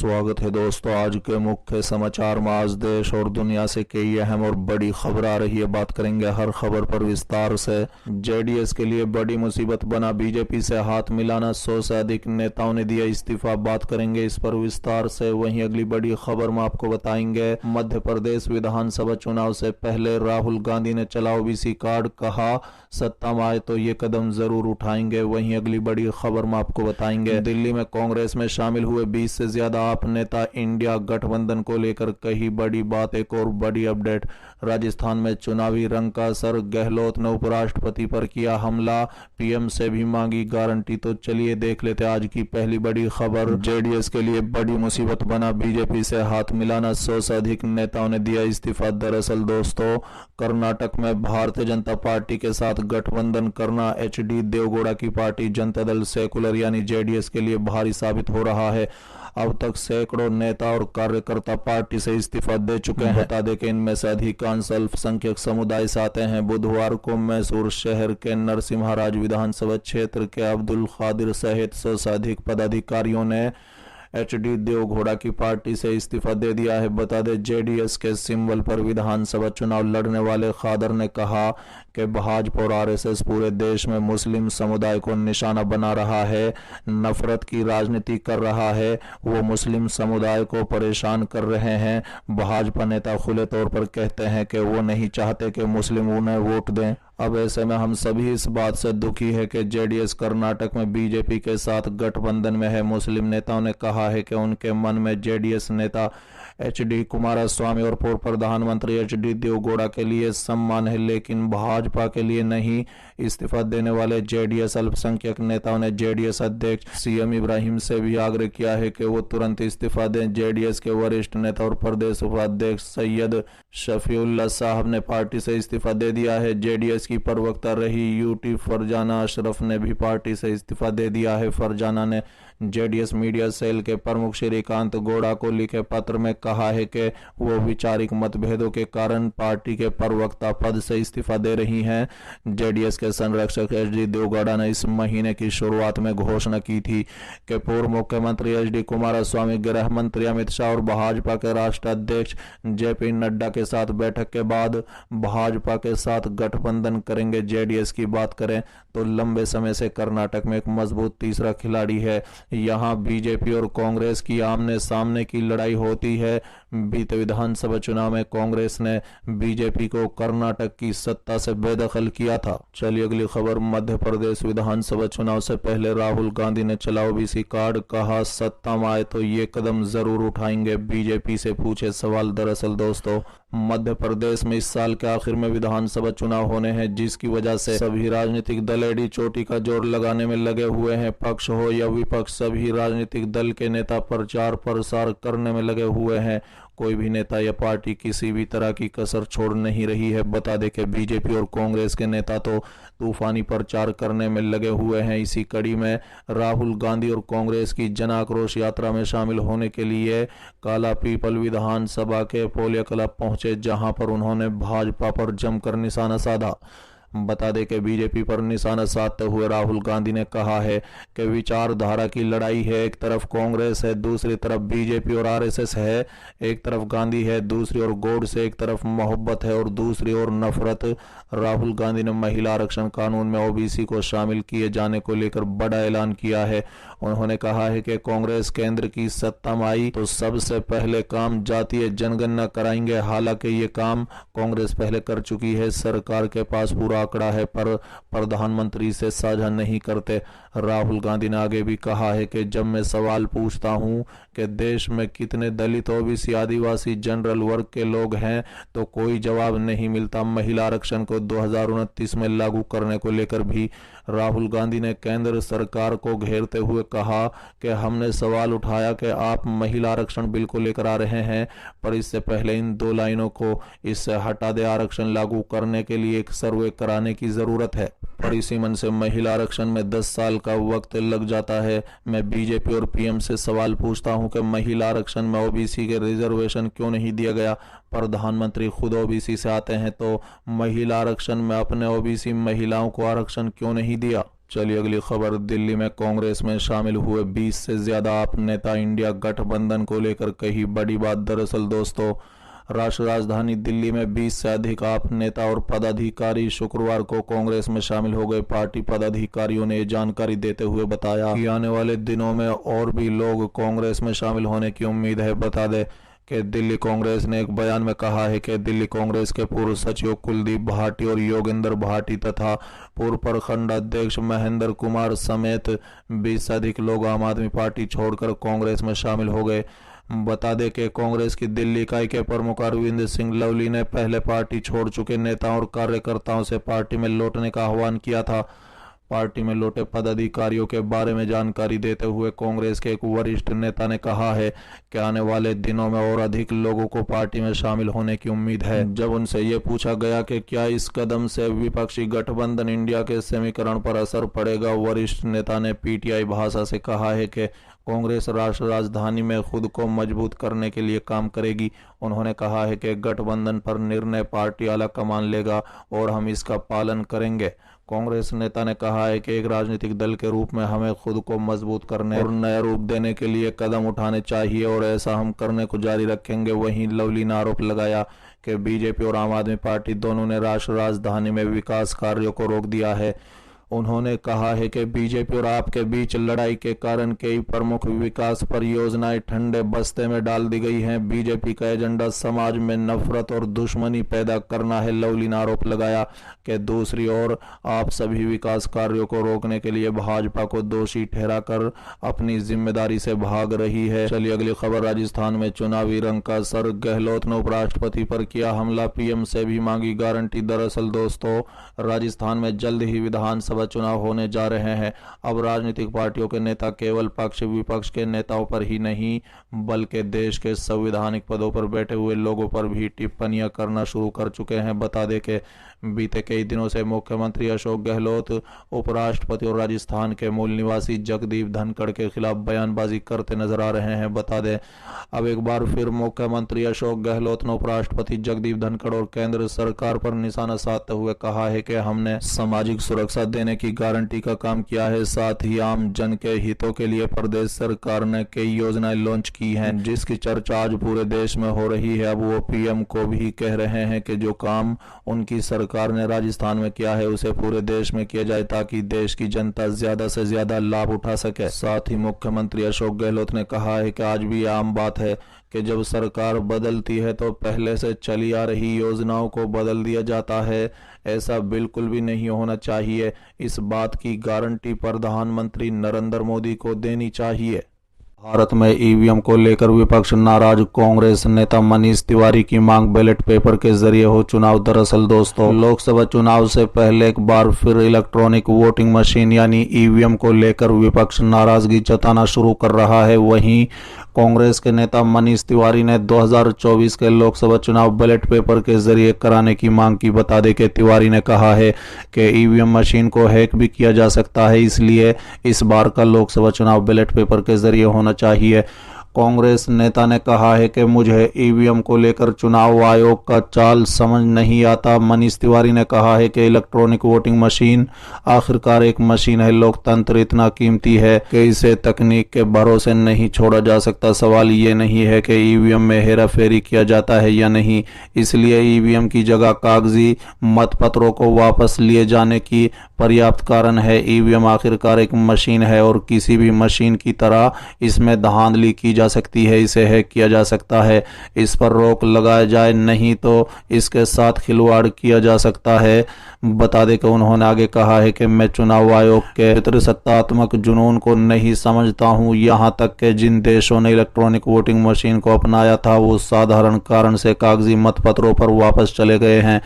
स्वागत है दोस्तों। आज के मुख्य समाचार में आज देश और दुनिया से कई अहम और बड़ी खबर आ रही है। बात करेंगे हर खबर पर विस्तार से। जेडीएस के लिए बड़ी मुसीबत बना बीजेपी से हाथ मिलाना, 100 से अधिक नेताओं ने दिया इस्तीफा। बात करेंगे इस पर विस्तार से। वहीं अगली बड़ी खबर में आपको बताएंगे मध्य प्रदेश विधानसभा चुनाव से पहले राहुल गांधी ने चला ओबीसी कार्ड, कहा सत्ता में आए तो ये कदम जरूर उठाएंगे। वहीं अगली बड़ी खबर में आपको बताएंगे दिल्ली में कांग्रेस में शामिल हुए 20 से ज्यादा आप नेता। इंडिया गठबंधन को लेकर कही बड़ी बात। एक और बड़ी अपडेट, राजस्थान में चुनावी रंग का असर, गहलोत ने उपराष्ट्रपति पर किया हमला, पीएम से भी मांगी गारंटी। तो चलिए देख लेते आज की पहली बड़ी खबर। जेडीएस के लिए बड़ी मुसीबत बना बीजेपी से हाथ मिलाना, 100 से अधिक नेताओं ने दिया इस्तीफा। दरअसल दोस्तों, कर्नाटक में भारतीय जनता पार्टी के साथ गठबंधन करना एचडी देवगौड़ा की पार्टी जनता दल सेकुलर यानी जेडीएस के लिए भारी साबित हो रहा है। अब तक सैकड़ों नेता और कार्यकर्ता पार्टी से इस्तीफा दे चुके हैं। बता दें कि इनमें से अधिकांश अल्पसंख्यक समुदाय से आते हैं। बुधवार को मैसूर शहर के नरसिम्हाराज विधानसभा क्षेत्र के अब्दुल खादिर सहित 100 से अधिक पदाधिकारियों ने एचडी देवगौड़ा की पार्टी से इस्तीफा दे दिया है। बता दें, जेडीएस के सिंबल पर विधानसभा चुनाव लड़ने वाले खादर ने कहा कि भाजपा और आरएसएस पूरे देश में मुस्लिम समुदाय को निशाना बना रहा है, नफरत की राजनीति कर रहा है, वो मुस्लिम समुदाय को परेशान कर रहे हैं। भाजपा नेता खुले तौर पर कहते हैं कि वो नहीं चाहते कि मुस्लिम उन्हें वोट दें। अब ऐसे में हम सभी इस बात से दुखी है कि जेडीएस कर्नाटक में बीजेपी के साथ गठबंधन में है। मुस्लिम नेताओं ने कहा है कि उनके मन में जेडीएस नेता एचडी कुमारस्वामी और पूर्व प्रधानमंत्री एचडी देवगौड़ा के लिए सम्मान है, लेकिन भाजपा के लिए नहीं। इस्तीफा देने वाले जेडीएस अल्पसंख्यक नेताओं ने जेडीएस अध्यक्ष सीएम इब्राहिम से भी आग्रह किया है कि वो तुरंत इस्तीफा दें। जेडीएस के वरिष्ठ नेता और प्रदेश उपाध्यक्ष सैयद शफीउल्लाह साहब ने पार्टी से इस्तीफा दे दिया है। जेडीएस की प्रवक्ता रही यूटी फरजाना अशरफ ने भी पार्टी से इस्तीफा दे दिया है। फरजाना ने जेडीएस मीडिया सेल के प्रमुख श्रीकांत गौड़ा को लिखे पत्र में कहा है कि वो वैचारिक मतभेदों के कारण पार्टी के प्रवक्ता पद से इस्तीफा दे रही हैं। जेडीएस के संरक्षक एचडी देवगौड़ा ने इस महीने की शुरुआत में घोषणा की थी कि पूर्व मुख्यमंत्री एचडी कुमारस्वामी, गृह मंत्री अमित शाह और भाजपा के राष्ट्रीय अध्यक्ष जेपी नड्डा के साथ बैठक के बाद भाजपा के साथ गठबंधन करेंगे। जेडीएस की बात करें तो लंबे समय से कर्नाटक में एक मजबूत तीसरा खिलाड़ी है। यहां बीजेपी और कांग्रेस की आमने सामने की लड़ाई होती है। बीते विधानसभा चुनाव में कांग्रेस ने बीजेपी को कर्नाटक की सत्ता से बेदखल किया था। चलिए अगली खबर, मध्य प्रदेश विधानसभा चुनाव से पहले राहुल गांधी ने चला ओबीसी कार्ड, कहा सत्ता में आए तो ये कदम जरूर उठाएंगे। बीजेपी से पूछे सवाल। दरअसल दोस्तों, मध्य प्रदेश में इस साल के आखिर में विधानसभा चुनाव होने हैं, जिसकी वजह से सभी राजनीतिक दल एड़ी चोटी का जोर लगाने में लगे हुए हैं। पक्ष हो या विपक्ष, सभी राजनीतिक दल के नेता प्रचार प्रसार करने में लगे हुए हैं। कोई भी नेता या पार्टी किसी भी तरह की कसर छोड़ नहीं रही है। बता दें कि बीजेपी और कांग्रेस के नेता तो तूफानी प्रचार करने में लगे हुए हैं। इसी कड़ी में राहुल गांधी और कांग्रेस की जन आक्रोश यात्रा में शामिल होने के लिए काला पीपल विधानसभा के पोलिया क्लब पहुंचे, जहां पर उन्होंने भाजपा पर जमकर निशाना साधा। बता दें कि बीजेपी पर निशाना साधते हुए राहुल गांधी ने कहा है कि विचारधारा की लड़ाई है। एक तरफ कांग्रेस है, दूसरी तरफ बीजेपी और आरएसएस है। एक तरफ गांधी है, दूसरी ओर गॉड से, एक तरफ मोहब्बत है और दूसरी ओर नफरत। राहुल गांधी ने महिला आरक्षण कानून में ओबीसी को शामिल किए जाने को लेकर बड़ा ऐलान किया है। उन्होंने कहा है कि कांग्रेस केंद्र की सत्ता में आई तो सबसे पहले काम जातीय जनगणना कराएंगे। हालांकि ये काम कांग्रेस पहले कर चुकी है। सरकार के पास पूरा आंकड़ा है पर प्रधानमंत्री से साझा नहीं करते। राहुल गांधी ने आगे भी कहा है कि जब मैं सवाल पूछता हूं कि देश में कितने दलित, ओबीसी, आदिवासी, जनरल वर्ग के लोग हैं तो कोई जवाब नहीं मिलता। महिला आरक्षण को 2029 में लागू करने को लेकर भी राहुल गांधी ने केंद्र सरकार को घेरते हुए कहा कि हमने सवाल उठाया कि आप महिला आरक्षण बिल को लेकर आ रहे हैं, पर इससे पहले इन दो लाइनों को इससे हटा दे। आरक्षण लागू करने के लिए एक सर्वे कराने की जरूरत है, पर इसी मन से महिला आरक्षण में 10 साल का वक्त लग जाता है। मैं बीजेपी और पीएम से सवाल पूछता हूं कि महिला आरक्षण में ओबीसी के रिजर्वेशन क्यों नहीं दिया गया। प्रधानमंत्री खुद ओबीसी से आते हैं तो महिला आरक्षण में अपने ओबीसी महिलाओं को आरक्षण क्यों नहीं दिया। चलिए अगली खबर। दिल्ली में कांग्रेस में शामिल हुए 20 से ज्यादा आप नेता इंडिया गठबंधन को लेकर कही बड़ी बात। दरअसल दोस्तों, राष्ट्रीय राजधानी दिल्ली में 20 से अधिक आप नेता और पदाधिकारी शुक्रवार को कांग्रेस में शामिल हो गए। पार्टी पदाधिकारियों ने जानकारी देते हुए बताया कि आने वाले दिनों में और भी लोग कांग्रेस में शामिल होने की उम्मीद है। बता दें कि दिल्ली कांग्रेस ने एक बयान में कहा है कि दिल्ली कांग्रेस के पूर्व सचिव कुलदीप भाटी और योगेंद्र भाटी तथा पूर्व प्रखंड अध्यक्ष महेंद्र कुमार समेत 20 से अधिक लोग आम आदमी पार्टी छोड़कर कांग्रेस में शामिल हो गए। बता दें कि कांग्रेस की दिल्ली इकाई के प्रमुख अरविंद सिंह लवली ने पहले पार्टी छोड़ चुके नेताओं और कार्यकर्ताओं से पार्टी में लौटने का आह्वान किया था। पार्टी में लौटे पदाधिकारियों के बारे में जानकारी देते हुए कांग्रेस के एक वरिष्ठ नेता ने कहा है कि आने वाले दिनों में और अधिक लोगों को पार्टी में शामिल होने की उम्मीद है। जब उनसे ये पूछा गया कि क्या इस कदम से विपक्षी गठबंधन इंडिया के समीकरण पर असर पड़ेगा, वरिष्ठ नेता ने पीटीआई भाषा से कहा है कि कांग्रेस राष्ट्र राजधानी में खुद को मजबूत करने के लिए काम करेगी। उन्होंने कहा है कि गठबंधन पर निर्णय पार्टी आला कमान लेगा और हम इसका पालन करेंगे। कांग्रेस नेता ने कहा है कि एक राजनीतिक दल के रूप में हमें खुद को मजबूत करने और नया रूप देने के लिए कदम उठाने चाहिए और ऐसा हम करने को जारी रखेंगे। वहीं लवली ने आरोप लगाया कि बीजेपी और आम आदमी पार्टी दोनों ने राष्ट्र राजधानी में विकास कार्यों को रोक दिया है। उन्होंने कहा है कि बीजेपी और आप के बीच लड़ाई के कारण कई प्रमुख विकास परियोजनाएं ठंडे बस्ते में डाल दी गई हैं। बीजेपी का एजेंडा समाज में नफरत और दुश्मनी पैदा करना है। लवली ने आरोप लगाया कि दूसरी ओर आप सभी विकास कार्यों को रोकने के लिए भाजपा को दोषी ठहराकर अपनी जिम्मेदारी से भाग रही है। चलिए अगली खबर। राजस्थान में चुनावी रंग का असर, गहलोत ने उपराष्ट्रपति पर किया हमला, पीएम से भी मांगी गारंटी। दरअसल दोस्तों, राजस्थान में जल्द ही विधानसभा चुनाव होने जा रहे हैं। अब राजनीतिक पार्टियों के नेता केवल पक्ष विपक्ष के नेताओं पर ही नहीं बल्कि देश के संवैधानिक पदों पर बैठे हुए लोगों पर भी टिप्पणियां करना शुरू कर चुके हैं। बता दें कि बीते कई दिनों से मुख्यमंत्री अशोक गहलोत, उपराष्ट्रपति और राजस्थान के मूल निवासी जगदीप धनखड़ के खिलाफ बयानबाजी करते नजर आ रहे हैं। बता दें, अब एक बार फिर मुख्यमंत्री अशोक गहलोत ने उपराष्ट्रपति जगदीप धनखड़ और केंद्र सरकार पर निशाना साधते हुए कहा है कि हमने सामाजिक सुरक्षा देने की गारंटी का काम किया है, साथ ही आम जन के हितों के लिए प्रदेश सरकार ने कई योजनाएं लॉन्च की हैं, जिसकी चर्चा आज पूरे देश में हो रही है। अब वो पीएम को भी कह रहे हैं कि जो काम उनकी सरकार ने राजस्थान में किया है उसे पूरे देश में किया जाए ताकि देश की जनता ज्यादा से ज्यादा लाभ उठा सके। साथ ही मुख्यमंत्री अशोक गहलोत ने कहा है कि आज भी आम बात है कि जब सरकार बदलती है तो पहले से चली आ रही योजनाओं को बदल दिया जाता है। ऐसा बिल्कुल भी नहीं होना चाहिए। इस बात की गारंटी प्रधानमंत्री नरेंद्र मोदी को देनी चाहिए। भारत में ईवीएम को लेकर विपक्ष नाराज, कांग्रेस नेता मनीष तिवारी की मांग बैलेट पेपर के जरिए हो चुनाव। दरअसल दोस्तों, लोकसभा चुनाव से पहले एक बार फिर इलेक्ट्रॉनिक वोटिंग मशीन यानी ईवीएम को लेकर विपक्ष नाराजगी जताना शुरू कर रहा है। वहीं कांग्रेस के नेता मनीष तिवारी ने 2024 के लोकसभा चुनाव बैलेट पेपर के जरिए कराने की मांग की। बता दें कि तिवारी ने कहा है कि ईवीएम मशीन को हैक भी किया जा सकता है, इसलिए इस बार का लोकसभा चुनाव बैलेट पेपर के जरिए होना चाहिए। कांग्रेस नेता ने कहा है कि मुझे ईवीएम को लेकर चुनाव आयोग का चाल समझ नहीं आता। मनीष तिवारी ने कहा है कि इलेक्ट्रॉनिक वोटिंग मशीन आखिरकार एक मशीन है। लोकतंत्र इतना कीमती है कि इसे तकनीक के भरोसे नहीं छोड़ा जा सकता। सवाल ये नहीं है कि ईवीएम में हेराफेरी किया जाता है या नहीं, इसलिए ईवीएम की जगह कागजी मतपत्रों को वापस लिए जाने की पर्याप्त कारण है। ईवीएम आखिरकार एक मशीन है और किसी भी मशीन की तरह इसमें धांधली की जा सकती है, इसे हैक किया जा सकता है। इस पर रोक लगाया जाए, नहीं तो इसके साथ खिलवाड़ किया जा सकता है। बता दें कि उन्होंने आगे कहा है कि मैं चुनाव आयोग के पितृसत्तात्मक जुनून को नहीं समझता हूं। यहां तक कि जिन देशों ने इलेक्ट्रॉनिक वोटिंग मशीन को अपनाया था वो साधारण कारण से कागजी मतपत्रों पर वापस चले गए हैं,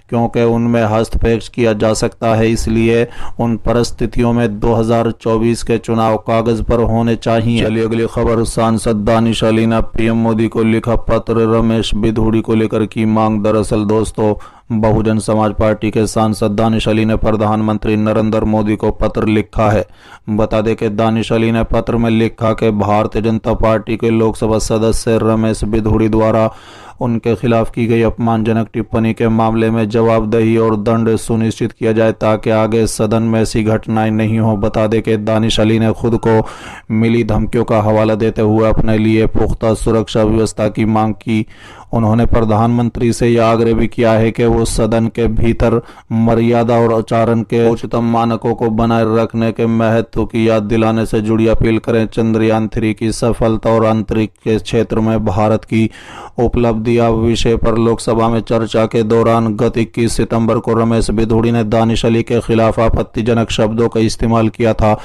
क्योंकि उनमें हस्तक्षेप किया जा सकता है। इसलिए उन परिस्थितियों में 2024 के चुनाव कागज पर होने चाहिए। चलिए अगली खबर। सांसद दानिश अली ने पीएम मोदी को लिखा पत्र, रमेश बिधूड़ी को लेकर की मांग। दरअसल दोस्तों, बहुजन समाज पार्टी के सांसद दानिश अली ने प्रधानमंत्री नरेंद्र मोदी को पत्र लिखा है। बता दें कि दानिश अली ने पत्र में लिखा कि भारतीय जनता पार्टी के लोकसभा सदस्य रमेश बिधूड़ी द्वारा उनके खिलाफ की गई अपमानजनक टिप्पणी के मामले में जवाबदेही और दंड सुनिश्चित किया जाए ताकि आगे सदन में ऐसी घटनाएं नहीं हो। बता दें कि दानिश अली ने खुद को मिली धमकियों का हवाला देते हुए अपने लिए पुख्ता सुरक्षा व्यवस्था की मांग की। उन्होंने प्रधानमंत्री से यह आग्रह भी किया है कि वो सदन के भीतर मर्यादा और आचरण के उच्चतम मानकों को बनाए रखने के महत्व की याद दिलाने से जुड़ी अपील करें। चंद्रयान 3 की सफलता और अंतरिक्ष के क्षेत्र में भारत की उपलब्धियां विषय पर लोकसभा में चर्चा के दौरान गत 21 सितंबर को रमेश बिधूड़ी ने दानिश अली के खिलाफ आपत्तिजनक शब्दों का इस्तेमाल किया था।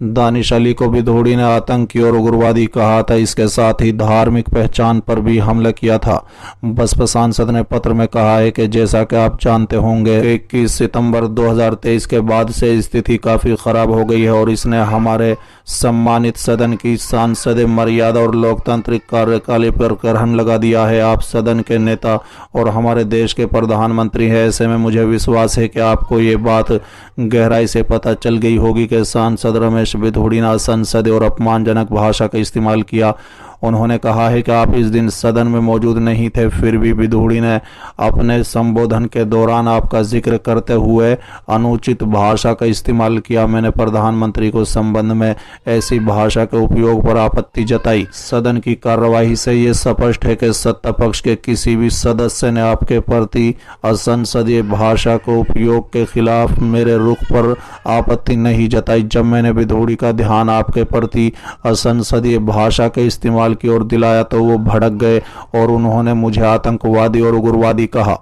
दानिश अली को बिधूड़ी ने आतंकी और उग्रवादी कहा था। इसके साथ ही धार्मिक पहचान पर भी हमला किया था। बसपा सांसद ने पत्र में कहा है कि जैसा कि आप जानते होंगे 21 सितंबर 2023 के बाद से स्थिति काफी खराब हो गई है और इसने हमारे सम्मानित सदन की सांसद मर्यादा और लोकतांत्रिक कार्यकाल पर ग्रहण लगा दिया है। आप सदन के नेता और हमारे देश के प्रधानमंत्री हैं। ऐसे में मुझे विश्वास है कि आपको ये बात गहराई से पता चल गई होगी कि सांसद रमेश बिधूड़ी ने असंसदीय और अपमानजनक भाषा का इस्तेमाल किया। उन्होंने कहा है कि आप इस दिन सदन में मौजूद नहीं थे, फिर भी बिधूड़ी ने अपने संबोधन के दौरान आपका जिक्र करते हुए अनुचित भाषा का इस्तेमाल किया। मैंने प्रधानमंत्री को संबंध में ऐसी भाषा के उपयोग पर आपत्ति जताई। सदन की कार्यवाही से ये स्पष्ट है कि सत्ता पक्ष के किसी भी सदस्य ने आपके प्रति असंसदीय भाषा के उपयोग के खिलाफ मेरे रुख पर आपत्ति नहीं जताई। जब मैंने बिधूड़ी का ध्यान आपके प्रति असंसदीय भाषा के इस्तेमाल की ओर दिलाया तो वो भड़क गए और उन्होंने मुझे आतंकवादी और उग्रवादी कहा।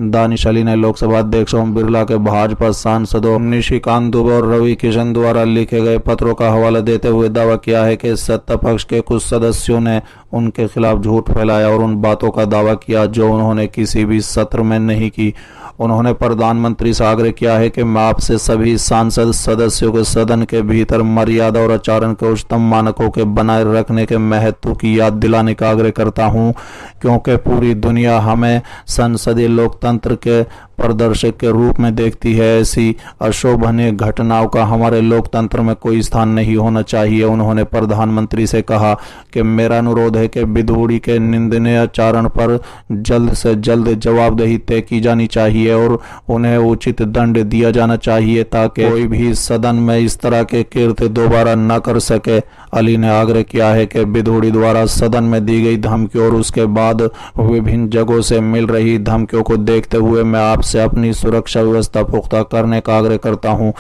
दानिश अली ने लोकसभा अध्यक्ष ओम बिरला के भाजपा सांसदों निशिकांत दुबे और रवि किशन द्वारा लिखे गए पत्रों का हवाला देते हुए दावा किया है कि सत्ता पक्ष के कुछ सदस्यों ने उनके खिलाफ झूठ फैलाया और उन बातों का दावा किया जो उन्होंने किसी भी सत्र में नहीं की। उन्होंने प्रधानमंत्री से आग्रह किया है कि मैं आपसे सभी सांसद सदस्यों के सदन के भीतर मर्यादा और आचरण के उच्चतम मानकों के बनाए रखने के महत्व की याद दिलाने का आग्रह करता हूं, क्योंकि पूरी दुनिया हमें संसदीय लोकतंत्र के प्रदर्शक के रूप में देखती है। ऐसी अशोभनीय घटनाओं का हमारे लोकतंत्र में कोई स्थान नहीं होना चाहिए। उन्होंने प्रधानमंत्री से कहा कि मेरा अनुरोध है कि बिधूड़ी के निंदनीय आचरण पर जल्द से जल्द जवाबदेही तय की जानी चाहिए और उन्हें उचित दंड दिया जाना चाहिए ताकि कोई भी सदन में इस तरह के कृत्य दोबारा न कर सके। अली ने आग्रह किया है कि बिधूड़ी द्वारा सदन में दी गई धमकियों और उसके बाद विभिन्न जगहों से मिल रही धमकियों को देखते हुए मैं आपसे अपनी सुरक्षा व्यवस्था पुख्ता करने का आग्रह करता हूं।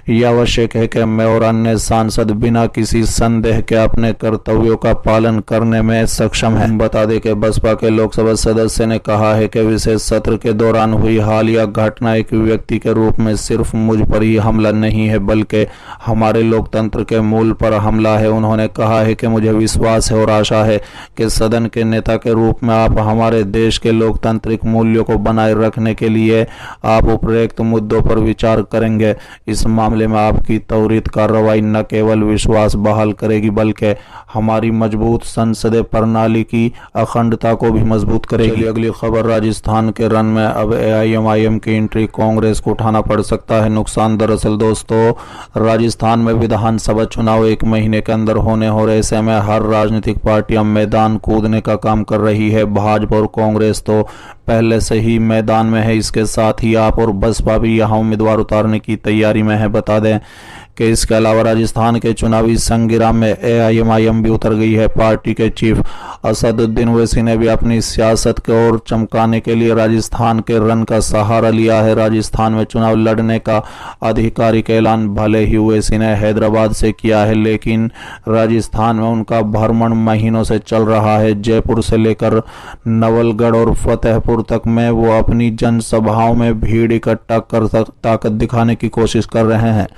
यह आवश्यक है कि मैं और अन्य सांसद बिना किसी संदेह के अपने कर्तव्यों का पालन करने में सक्षम हैं। बता दें कि बसपा के लोकसभा सदस्य ने कहा है कि विशेष सत्र के दौरान हुई हालिया घटना एक व्यक्ति के रूप में सिर्फ मुझ पर ही हमला नहीं है बल्कि हमारे लोकतंत्र के मूल पर हमला है। उन्होंने कहा है कि मुझे विश्वास है और आशा है कि सदन के नेता के रूप में आप हमारे देश के लोकतांत्रिक मूल्यों को बनाए रखने के लिए आप उपरोक्त मुद्दों पर विचार करेंगे। इस मामले में आपकी त्वरित कार्रवाई न केवल विश्वास बहाल करेगी बल्कि हमारी मजबूत संसदीय प्रणाली की अखंडता को भी मजबूत करेगी। अगली खबर, राजस्थान के रण में अब AIMIM की एंट्री, कांग्रेस को उठाना पड़ सकता है नुकसान। दरअसल दोस्तों, राजस्थान में विधानसभा चुनाव एक महीने के अंदर होने और ऐसे में हर राजनीतिक पार्टियां मैदान कूदने का काम कर रही है। भाजपा और कांग्रेस तो पहले से ही मैदान में है, इसके साथ ही आप और बसपा भी यहां उम्मीदवार उतारने की तैयारी में है। बता दें कि इसके अलावा राजस्थान के चुनावी संग्राम में AIMIM भी उतर गई है। पार्टी के चीफ असदुद्दीन ओवैसी ने भी अपनी सियासत को और चमकाने के लिए राजस्थान के रण का सहारा लिया है। राजस्थान में चुनाव लड़ने का आधिकारिक ऐलान भले ही ओवैसी ने हैदराबाद से किया है, लेकिन राजस्थान में उनका भ्रमण महीनों से चल रहा है। जयपुर से लेकर नवलगढ़ और फतेहपुर तक में वो अपनी जनसभाओं में भीड़ इकट्ठा कर ताकत दिखाने की कोशिश कर रहे हैं।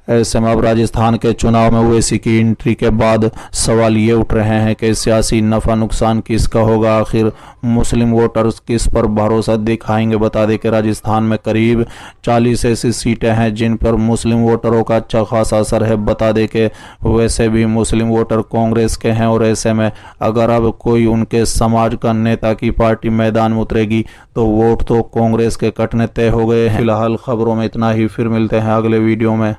ऐसे में अब राजस्थान के चुनाव में ओवैसी की एंट्री के बाद सवाल ये उठ रहे हैं कि सियासी नफा नुकसान किसका होगा, आखिर मुस्लिम वोटर्स किस पर भरोसा दिखाएंगे। बता दें कि राजस्थान में करीब 40 ऐसी सीटें हैं जिन पर मुस्लिम वोटरों का अच्छा खासा असर है। बता दें कि वैसे भी मुस्लिम वोटर कांग्रेस के हैं और ऐसे में अगर अब कोई उनके समाज का नेता की पार्टी मैदान में उतरेगी तो वोट तो कांग्रेस के कटने तय हो गए हैं। फिलहाल खबरों में इतना ही, फिर मिलते हैं अगले वीडियो में।